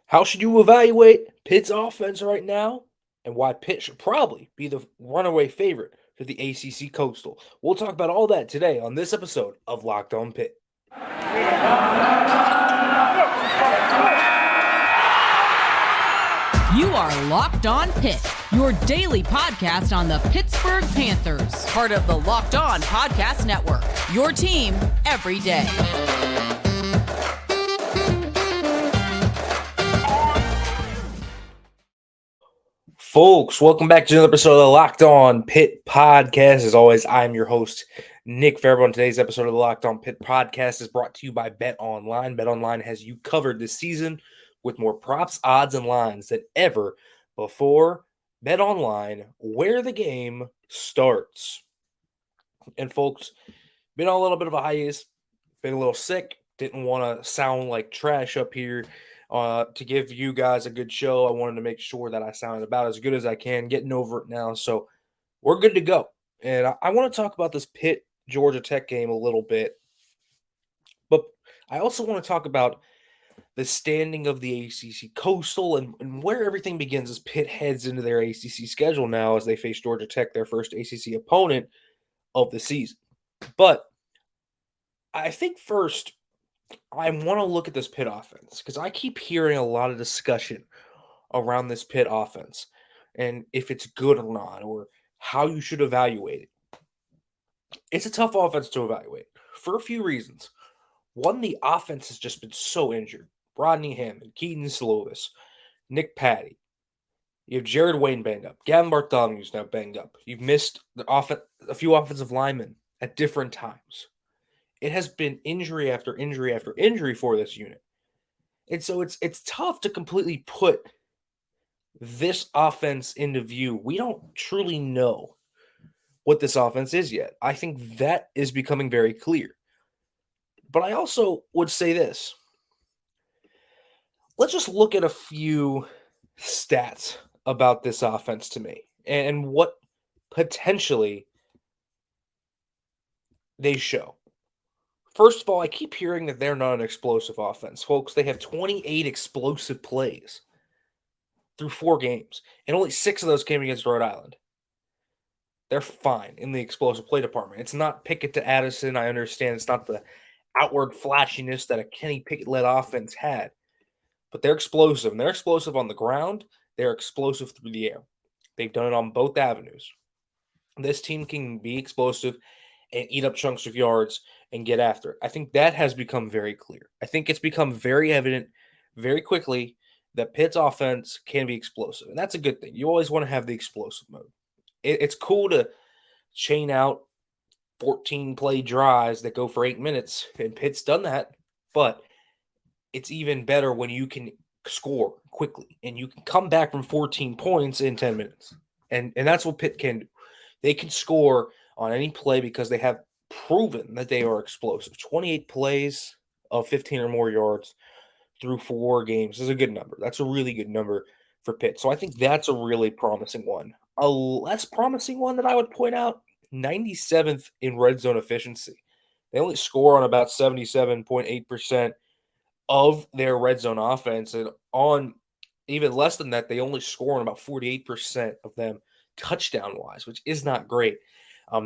How should you evaluate Pitt's offense right now and why Pitt should probably be the runaway favorite for the ACC Coastal? We'll talk about all that today on this episode of Locked On Pitt. You are Locked On Pitt, your daily podcast on the Pittsburgh Panthers, part of the Locked On Podcast Network, your team every day. Folks, welcome back to another episode of the Locked On Pitt podcast. As always, I'm your host, Nick Faribault. Today's episode of the Locked On Pitt podcast is brought to you by Bet Online. Bet Online has you covered this season with more props, odds, and lines than ever before. Bet Online, where the game starts. And folks, been on a little bit of a hiatus, been a little sick, didn't want to sound like trash up here. To give you guys a good show, I wanted to make sure that I sounded about as good as I can, getting over it now. So we're good to go. And I want to talk about this Pitt Georgia Tech game a little bit. But I also want to talk about the standing of the ACC Coastal and where everything begins as Pitt heads into their ACC schedule now as they face Georgia Tech, their first ACC opponent of the season. But I think first, I want to look at this Pitt offense because I keep hearing a lot of discussion around this Pitt offense and if it's good or not, or how you should evaluate it. It's a tough offense to evaluate for a few reasons. One, the offense has just been so injured. Rodney Hammond, Kedon Slovis, Nick Patty. You have Jared Wayne banged up. Gavin Bartholomew's now banged up. You've missed a few offensive linemen at different times. It has been injury after injury after injury for this unit. And so it's tough to completely put this offense into view. We don't truly know what this offense is yet. I think that is becoming very clear. But I also would say this. Let's just look at a few stats about this offense to me and what potentially they show. First of all, I keep hearing that they're not an explosive offense. Folks, they have 28 explosive plays through 4 games, and only 6 of those came against Rhode Island. They're fine in the explosive play department. It's not Pickett to Addison. I understand it's not the outward flashiness that a Kenny Pickett-led offense had, but they're explosive, and they're explosive on the ground. They're explosive through the air. They've done it on both avenues. This team can be explosive and eat up chunks of yards and get after it. I think that has become very clear. I think it's become very evident very quickly that Pitt's offense can be explosive, and that's a good thing. You always want to have the explosive mode. It's cool to chain out 14-play drives that go for 8 minutes, and Pitt's done that, but it's even better when you can score quickly and you can come back from 14 points in 10 minutes. And that's what Pitt can do. They can score on any play because they have proven that they are explosive. 28 plays of 15 or more yards through 4 games is a good number. That's a really good number for Pitt. So I think that's a really promising one. A less promising one that I would point out, 97th in red zone efficiency. They only score on about 77.8% of their red zone offense. And on even less than that, they only score on about 48% of them touchdown-wise, which is not great.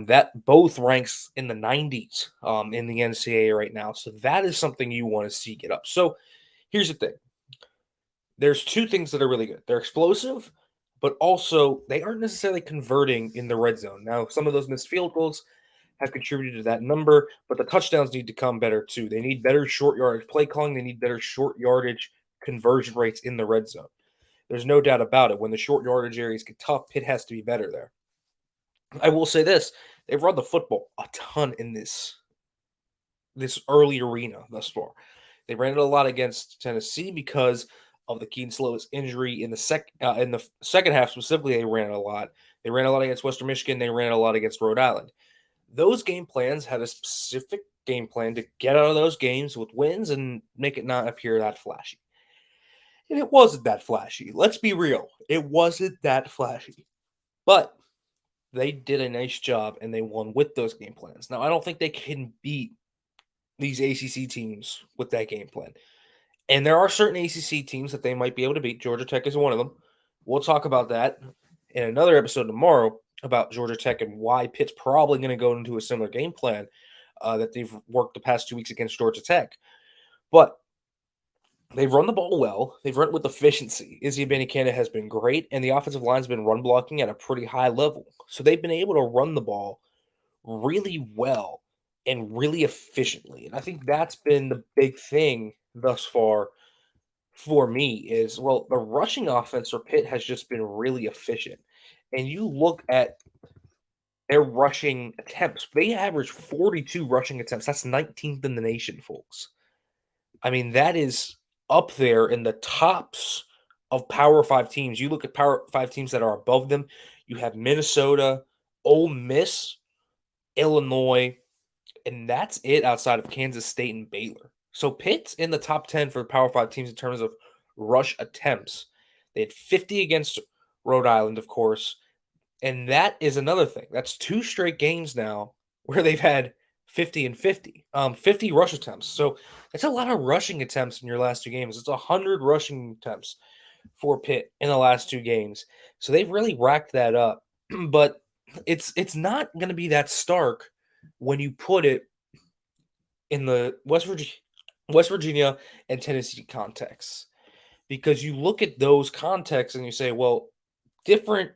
That both ranks in the 90s in the NCAA right now. So that is something you want to see get up. So here's the thing. There's 2 things that are really good. They're explosive, but also they aren't necessarily converting in the red zone. Now, some of those missed field goals have contributed to that number, but the touchdowns need to come better too. They need better short yardage play calling. They need better short yardage conversion rates in the red zone. There's no doubt about it. When the short yardage areas get tough, Pitt has to be better there. I will say this. They've run the football a ton in this early arena thus far. They ran it a lot against Tennessee because of the Kedon Slovis injury in the second half specifically. They ran it a lot. They ran a lot against Western Michigan. They ran it a lot against Rhode Island. Those game plans had a specific game plan to get out of those games with wins and make it not appear that flashy. And it wasn't that flashy. Let's be real. It wasn't that flashy. But they did a nice job and they won with those game plans. Now, I don't think they can beat these ACC teams with that game plan. And there are certain ACC teams that they might be able to beat. Georgia Tech is one of them. We'll talk about that in another episode tomorrow about Georgia Tech and why Pitt's probably going to go into a similar game plan that they've worked the past 2 weeks against Georgia Tech. But they've run the ball well. They've run it with efficiency. Izzy Abanikanda has been great, and the offensive line's been run blocking at a pretty high level. So they've been able to run the ball really well and really efficiently. And I think that's been the big thing thus far for me is, well, the rushing offense for Pitt has just been really efficient. And you look at their rushing attempts, they average 42 rushing attempts. That's 19th in the nation, folks. I mean, that is up there in the tops of Power 5 teams. You look at Power 5 teams that are above them, you have Minnesota, Ole Miss, Illinois, and that's it outside of Kansas State and Baylor. So Pitt's in the top 10 for Power 5 teams in terms of rush attempts. They had 50 against Rhode Island, of course. And that is another thing. That's 2 straight games now where they've had 50 and 50. 50 rush attempts. So that's a lot of rushing attempts in your last 2 games. It's 100 rushing attempts for Pitt in the last 2 games. So they've really racked that up. But it's not going to be that stark when you put it in the West Virginia and Tennessee contexts, because you look at those contexts and you say, well, different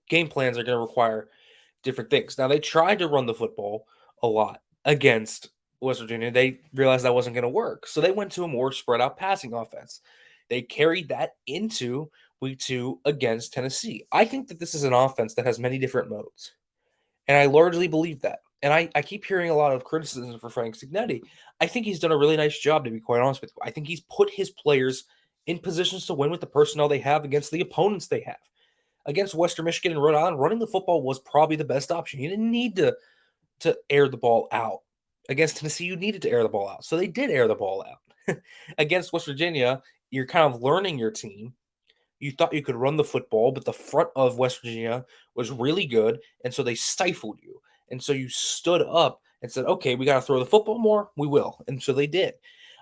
game plans are going to require different things. Now, they tried to run the football a lot against West Virginia. They realized that wasn't going to work. So they went to a more spread out passing offense. They carried that into week 2 against Tennessee. I think that this is an offense that has many different modes. And I largely believe that. And I keep hearing a lot of criticism for Frank Cignetti. I think he's done a really nice job, to be quite honest with you. I think he's put his players in positions to win with the personnel they have against the opponents they have. Against Western Michigan and Rhode Island, running the football was probably the best option. You didn't need to air the ball out. Against Tennessee, you needed to air the ball out. So they did air the ball out. Against West Virginia, you're kind of learning your team. You thought you could run the football, but the front of West Virginia was really good, and so they stifled you. And so you stood up and said, okay, we got to throw the football more. We will. And so they did.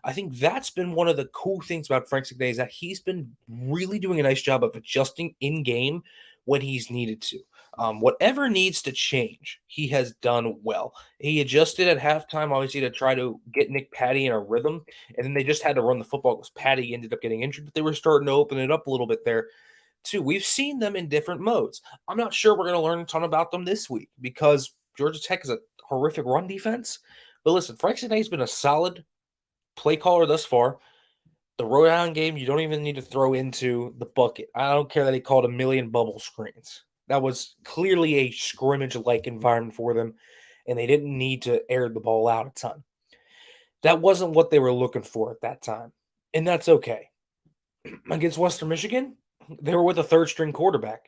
I think that's been one of the cool things about Frank Cignetti is that he's been really doing a nice job of adjusting in game when he's needed to. Whatever needs to change, he has done well. He adjusted at halftime, obviously, to try to get Nick Patty in a rhythm, and then they just had to run the football because Patty ended up getting injured, but they were starting to open it up a little bit there too. We've seen them in different modes. I'm not sure we're going to learn a ton about them this week because Georgia Tech is a horrific run defense. But listen, Frank Cignetti's been a solid play caller thus far. The Rhode Island game, you don't even need to throw into the bucket. I don't care that he called a million bubble screens. That was clearly a scrimmage-like environment for them, and they didn't need to air the ball out a ton. That wasn't what they were looking for at that time, and that's okay. Against Western Michigan, they were with a third-string quarterback.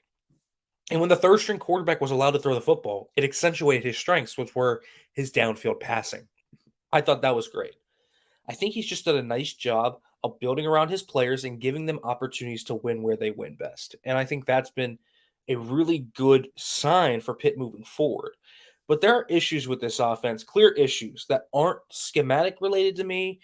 And when the third-string quarterback was allowed to throw the football, it accentuated his strengths, which were his downfield passing. I thought that was great. I think he's just done a nice job of building around his players and giving them opportunities to win where they win best. And I think that's been a really good sign for Pitt moving forward. But there are issues with this offense, clear issues that aren't schematic related to me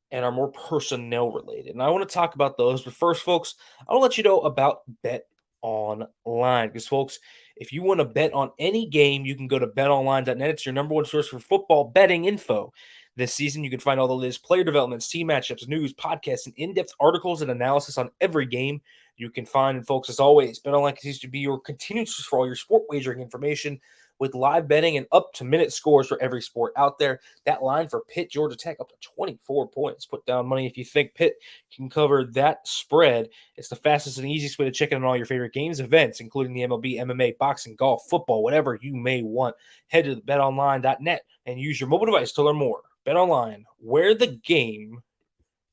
and are more personnel related. And I want to talk about those. But first, folks, I want to let you know about Bet Online. Because, folks, if you want to bet on any game, you can go to betonline.net. It's your number one source for football betting info. This season, you can find all the latest player developments, team matchups, news, podcasts, and in-depth articles and analysis on every game you can find. And, folks, as always, BetOnline continues to be your continued source for all your sport wagering information with live betting and up-to-minute scores for every sport out there. That line for Pitt, Georgia Tech, up to 24 points. Put down money if you think Pitt can cover that spread. It's the fastest and easiest way to check in on all your favorite games, events, including the MLB, MMA, boxing, golf, football, whatever you may want. Head to betonline.net and use your mobile device to learn more. BetOnline, where the game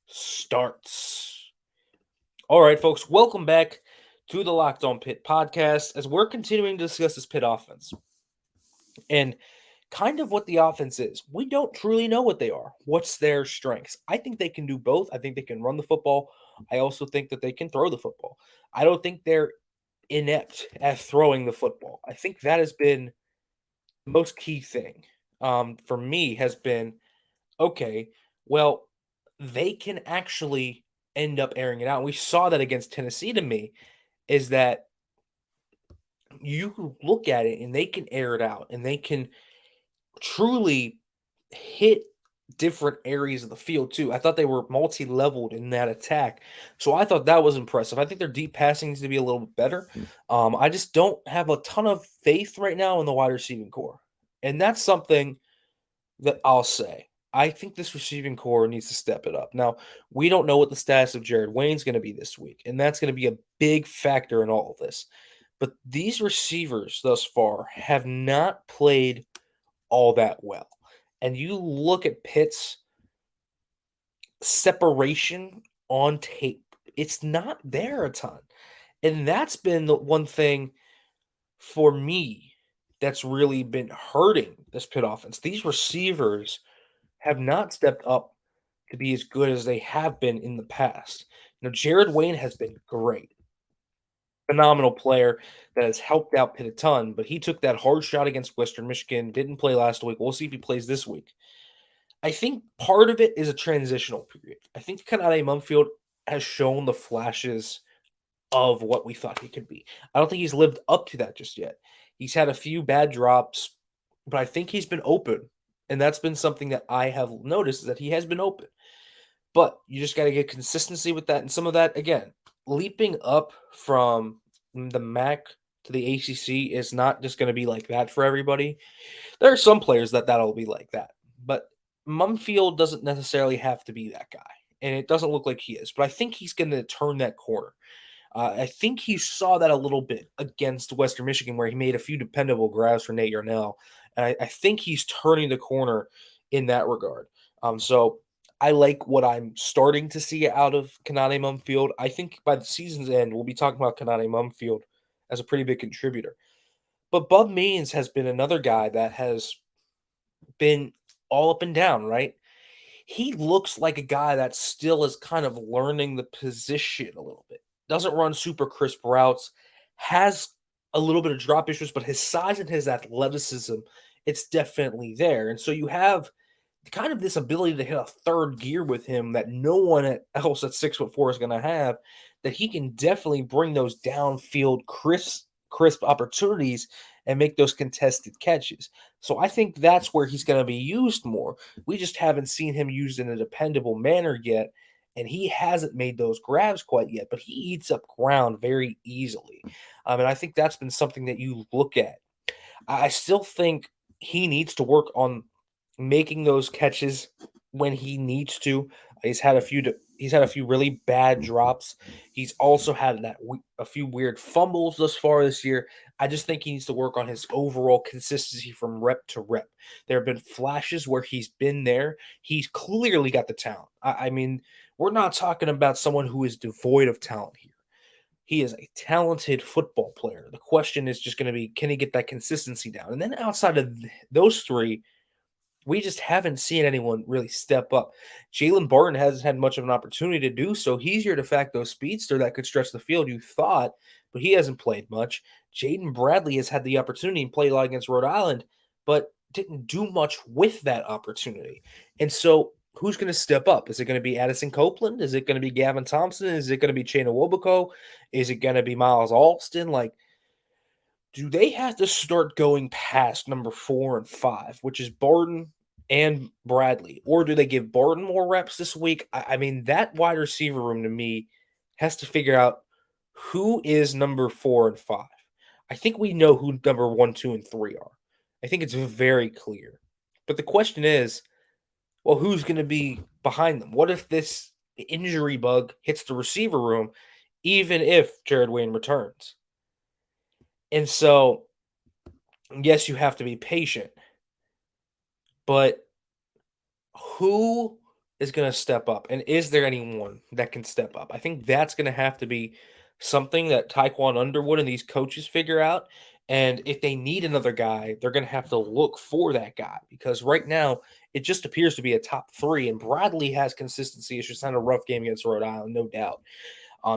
starts. All right, folks, welcome back to the Locked On Pitt podcast as we're continuing to discuss this Pitt offense and kind of what the offense is. We don't truly know what they are. What's their strengths? I think they can do both. I think they can run the football. I also think that they can throw the football. I don't think they're inept at throwing the football. I think that has been the most key thing for me has been, okay, well, they can actually end up airing it out. We saw that against Tennessee to me, is that you look at it and they can air it out and they can truly hit different areas of the field too. I thought they were multi-leveled in that attack. So I thought that was impressive. I think their deep passing needs to be a little bit better. I just don't have a ton of faith right now in the wide receiving core. And that's something that I'll say. I think this receiving core needs to step it up. Now, we don't know what the status of Jared Wayne's going to be this week, and that's going to be a big factor in all of this. But these receivers thus far have not played all that well. And you look at Pitt's separation on tape, it's not there a ton. And that's been the one thing for me that's really been hurting this Pitt offense. These receivers have not stepped up to be as good as they have been in the past. Jared Wayne has been great. Phenomenal player that has helped out Pitt a ton, but he took that hard shot against Western Michigan, didn't play last week. We'll see if he plays this week. I think part of it is a transitional period. I think Kanade Mumfield has shown the flashes of what we thought he could be. I don't think he's lived up to that just yet. He's had a few bad drops, but I think he's been open. And that's been something that I have noticed, is that he has been open. But you just got to get consistency with that. And some of that, again, leaping up from the MAC to the ACC is not just going to be like that for everybody. There are some players that'll be like that. But Mumfield doesn't necessarily have to be that guy. And it doesn't look like he is. But I think he's going to turn that corner. I think he saw that a little bit against Western Michigan, where he made a few dependable grabs for Nate Yarnell. And I think he's turning the corner in that regard. So I like what I'm starting to see out of Kanade Mumfield. I think by the season's end, we'll be talking about Kanade Mumfield as a pretty big contributor. But Bub Means has been another guy that has been all up and down, right? He looks like a guy that still is kind of learning the position a little bit. Doesn't run super crisp routes, has a little bit of drop issues, but his size and his athleticism, it's definitely there. And so you have kind of this ability to hit a third gear with him that no one else at 6'4" is going to have, that he can definitely bring those downfield crisp opportunities and make those contested catches. So I think that's where he's going to be used more. We just haven't seen him used in a dependable manner yet, and he hasn't made those grabs quite yet, but he eats up ground very easily. And I think that's been something that you look at. I still think he needs to work on making those catches when he needs to. He's had a few really bad drops. He's also had a few weird fumbles thus far this year. I just think he needs to work on his overall consistency from rep to rep. There have been flashes where he's been there. He's clearly got the talent. I mean, we're not talking about someone who is devoid of talent here. He is a talented football player. The question is just going to be, can he get that consistency down? And then outside of those three, we just haven't seen anyone really step up. Jalen Barton hasn't had much of an opportunity to do so. He's your de facto speedster that could stretch the field, you thought, but he hasn't played much. Jaden Bradley has had the opportunity and played a lot against Rhode Island, but didn't do much with that opportunity. And so who's going to step up? Is it going to be Addison Copeland? Is it going to be Gavin Thompson? Is it going to be Chena Wobiko? Is it going to be Miles Alston? Do they have to start going past number 4 and 5, which is Barton and Bradley? Or do they give Barton more reps this week? I mean, that wide receiver room to me has to figure out who is number 4 and 5. I think we know who number 1, 2, and 3 are. I think it's very clear. But the question is, well, who's going to be behind them? What if this injury bug hits the receiver room, even if Jared Wayne returns? And so, yes, you have to be patient, but who is going to step up? And is there anyone that can step up? I think that's going to have to be something that Taekwon Underwood and these coaches figure out. And if they need another guy, they're going to have to look for that guy, because right now it just appears to be a top 3. And Bradley has consistency issues. Had a rough game against Rhode Island, no doubt.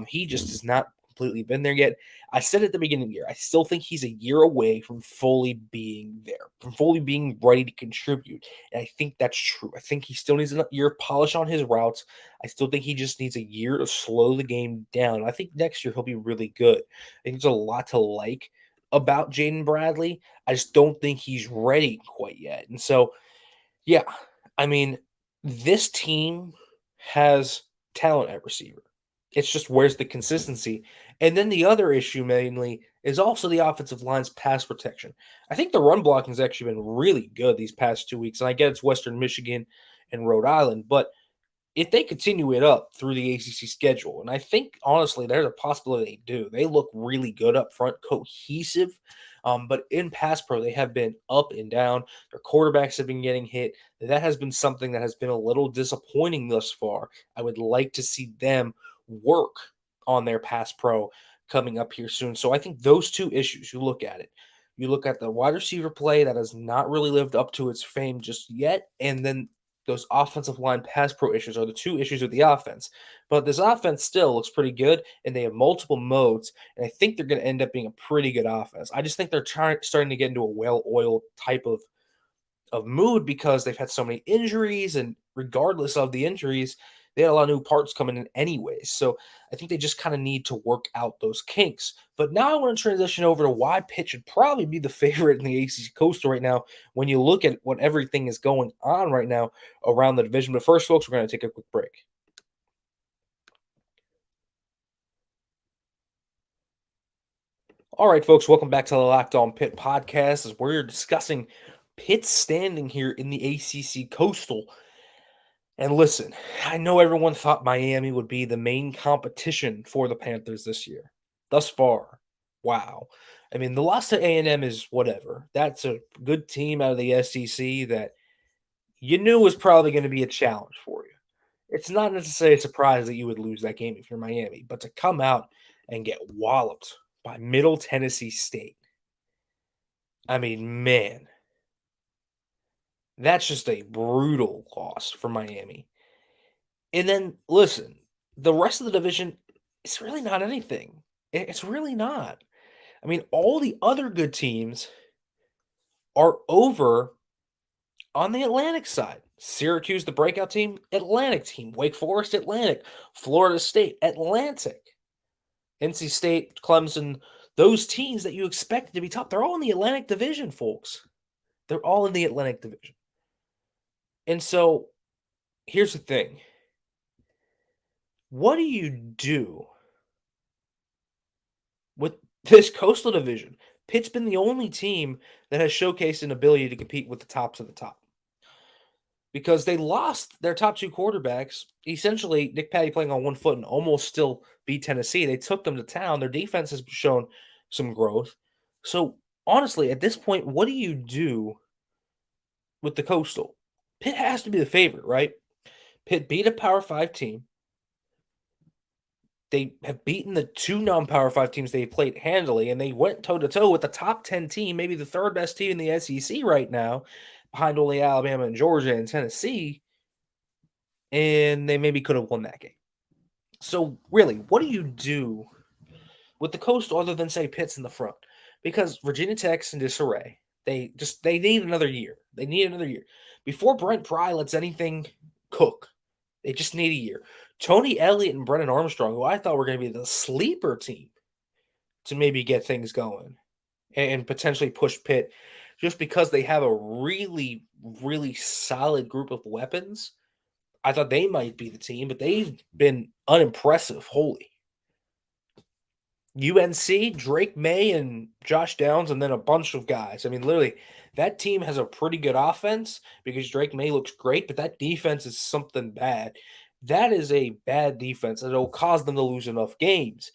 He just is not completely been there yet. I said at the beginning of the year, I still think he's a year away from fully being there, from fully being ready to contribute. And I think that's true. I think he still needs a year of polish on his routes. I still think he just needs a year to slow the game down. I think next year he'll be really good. I think there's a lot to like about Jaden Bradley. I just don't think he's ready quite yet. And so, yeah, I mean, this team has talent at receiver. It's just where's the consistency? And then the other issue mainly is also the offensive line's pass protection. I think the run blocking has actually been really good these past 2 weeks. And I get it's Western Michigan and Rhode Island, but if they continue it up through the ACC schedule, and I think honestly there's a possibility they do. They look really good up front, cohesive. But in pass pro, they have been up and down. Their quarterbacks have been getting hit. That has been something that has been a little disappointing thus far. I would like to see them work on their pass pro coming up here soon. So I think those two issues, you look at it. You look at the wide receiver play that has not really lived up to its fame just yet, and then those offensive line pass pro issues are the two issues with the offense. But this offense still looks pretty good, and they have multiple modes, and I think they're going to end up being a pretty good offense. I just think they're starting to get into a well-oiled type of mood because they've had so many injuries, and regardless of the injuries, they had a lot of new parts coming in anyways. So I think they just kind of need to work out those kinks. But now I want to transition over to why Pitt should probably be the favorite in the ACC Coastal right now when you look at what everything is going on right now around the division. But first, folks, we're going to take a quick break. All right, folks, welcome back to the Locked On Pitt podcast as we're discussing Pitt's standing here in the ACC Coastal. And listen, I know everyone thought Miami would be the main competition for the Panthers this year. Thus far, wow. I mean, the loss to A&M is whatever. That's a good team out of the SEC that you knew was probably going to be a challenge for you. It's not necessarily a surprise that you would lose that game if you're Miami, but to come out and get walloped by Middle Tennessee State, I mean, man, that's just a brutal loss for Miami. And then, listen, the rest of the division, it's really not anything. It's really not. I mean, all the other good teams are over on the Atlantic side. Syracuse, the breakout team, Atlantic team. Wake Forest, Atlantic. Florida State, Atlantic. NC State, Clemson, those teams that you expected to be top, they're all in the Atlantic division, folks. They're all in the Atlantic division. And so, here's the thing. What do you do with this Coastal Division? Pitt's been the only team that has showcased an ability to compete with the tops of the top because they lost their top two quarterbacks. Essentially, Nick Patty playing on one foot and almost still beat Tennessee. They took them to town. Their defense has shown some growth. So, honestly, at this point, what do you do with the Coastal? Pitt has to be the favorite, right? Pitt beat a Power 5 team. They have beaten the two non-Power 5 teams they played handily, and they went toe-to-toe with the top 10 team, maybe the third best team in the SEC right now, behind only Alabama and Georgia and Tennessee, and they maybe could have won that game. So, really, what do you do with the Coastal other than, say, Pitt's in the front? Because Virginia Tech's in disarray. They need another year. They need another year. Before Brent Pry lets anything cook, they just need a year. Tony Elliott and Brennan Armstrong, who I thought were going to be the sleeper team to maybe get things going and potentially push Pitt just because they have a really, really solid group of weapons. I thought they might be the team, but they've been unimpressive wholly. UNC, Drake May, and Josh Downs, and then a bunch of guys. I mean, literally, that team has a pretty good offense because Drake May looks great, but that defense is something bad. That is a bad defense, and it'll cause them to lose enough games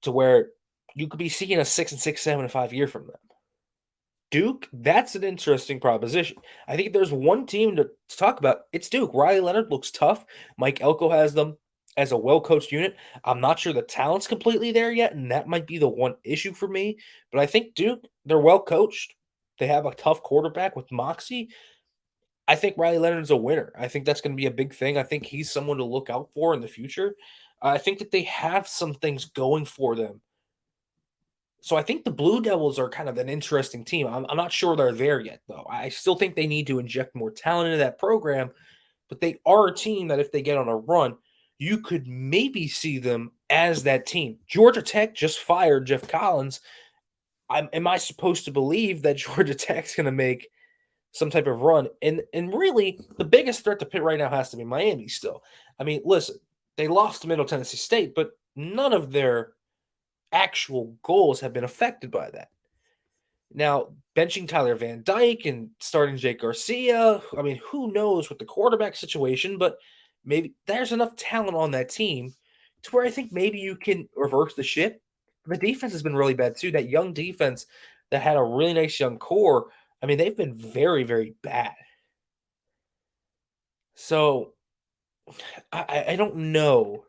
to where you could be seeing a 6-6, 7-5 year from them. Duke, that's an interesting proposition. I think if there's one team to talk about, it's Duke. Riley Leonard looks tough. Mike Elko has them as a well-coached unit. I'm not sure the talent's completely there yet, and that might be the one issue for me. But I think Duke, they're well-coached. They have a tough quarterback with moxie. I think Riley Leonard's a winner. I think that's going to be a big thing. I think he's someone to look out for in the future. I think that they have some things going for them. So I think the Blue Devils are kind of an interesting team. I'm not sure they're there yet, though. I still think they need to inject more talent into that program, but they are a team that if they get on a run, you could maybe see them as that team. Georgia Tech just fired Jeff Collins. Am I supposed to believe that Georgia Tech's going to make some type of run? And really, the biggest threat to Pitt right now has to be Miami still. I mean, listen, they lost to Middle Tennessee State, but none of their actual goals have been affected by that. Now, benching Tyler Van Dyke and starting Jake Garcia, I mean, who knows with the quarterback situation, but maybe there's enough talent on that team to where I think maybe you can reverse the ship. The defense has been really bad too. That young defense that had a really nice young core, I mean, they've been very, very bad. So I don't know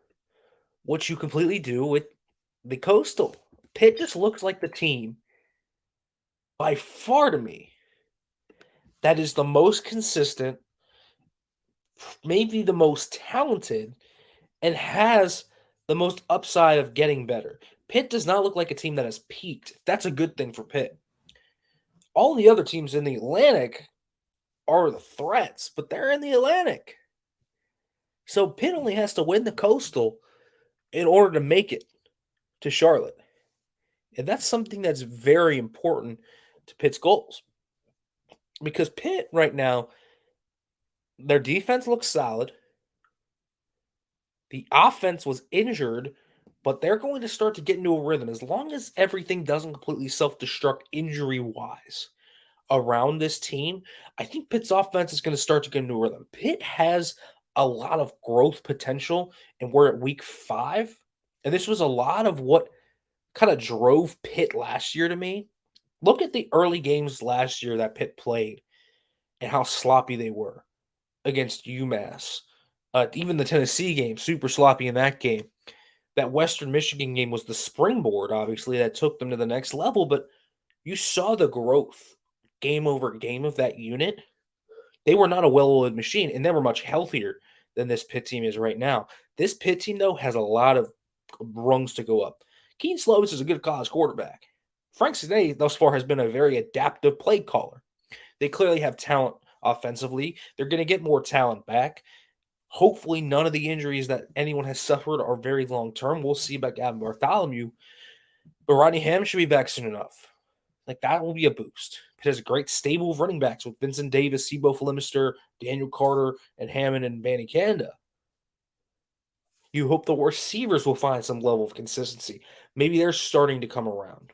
what you completely do with the Coastal. Pitt just looks like the team by far to me that is the most consistent, maybe the most talented, and has the most upside of getting better. Pitt does not look like a team that has peaked. That's a good thing for Pitt. All the other teams in the Atlantic are the threats, but they're in the Atlantic. So Pitt only has to win the Coastal in order to make it to Charlotte. And that's something that's very important to Pitt's goals. Because Pitt right now, their defense looks solid. The offense was injured, but they're going to start to get into a rhythm as long as everything doesn't completely self-destruct injury-wise around this team. I think Pitt's offense is going to start to get into a rhythm. Pitt has a lot of growth potential, and we're at week 5. And this was a lot of what kind of drove Pitt last year to me. Look at the early games last year that Pitt played and how sloppy they were against UMass. Even the Tennessee game, super sloppy in that game. That Western Michigan game was the springboard, obviously, that took them to the next level, but you saw the growth game over game of that unit. They were not a well-oiled machine, and they were much healthier than this Pitt team is right now. This Pitt team, though, has a lot of rungs to go up. Kedon Slovis is a good college quarterback. Frank Cignetti thus far has been a very adaptive play caller. They clearly have talent offensively. They're going to get more talent back. Hopefully, none of the injuries that anyone has suffered are very long term. We'll see about Gavin Bartholomew, but Rodney Ham should be back soon enough. Like, that will be a boost. It has a great stable of running backs with Vincent Davis, Sebo Flemister, Daniel Carter, and Hammond and Vanny Kanda. You hope the receivers will find some level of consistency. Maybe they're starting to come around.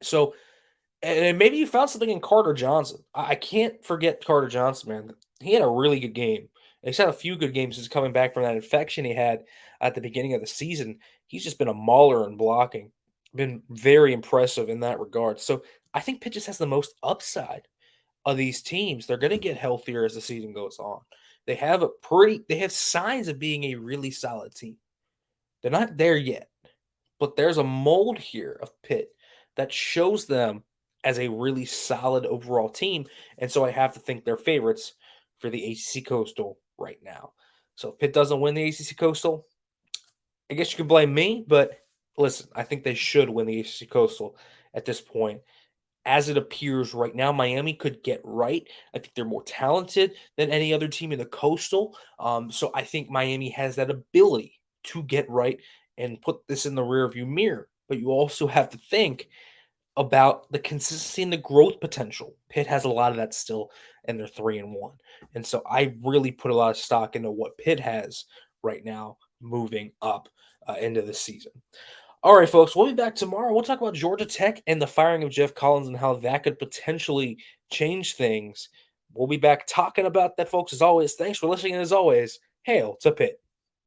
So, and maybe you found something in Carter Johnson. I can't forget Carter Johnson, man. He had a really good game. He's had a few good games since coming back from that infection he had at the beginning of the season. He's just been a mauler in blocking. Been very impressive in that regard. So I think Pitt just has the most upside of these teams. They're going to get healthier as the season goes on. They have signs of being a really solid team. They're not there yet, but there's a mold here of Pitt that shows them as a really solid overall team. And so I have to think they're favorites for the ACC Coastal right now. So if Pitt doesn't win the ACC Coastal, I guess you can blame me, but listen, I think they should win the ACC Coastal at this point. As it appears right now, Miami could get right. I think they're more talented than any other team in the Coastal. So I think Miami has that ability to get right and put this in the rearview mirror. But you also have to think about the consistency and the growth potential. Pitt has a lot of that still, and they're 3-1. And so I really put a lot of stock into what Pitt has right now moving up into the season. All right, folks, we'll be back tomorrow. We'll talk about Georgia Tech and the firing of Jeff Collins and how that could potentially change things. We'll be back talking about that, folks, as always. Thanks for listening, and as always, hail to Pitt.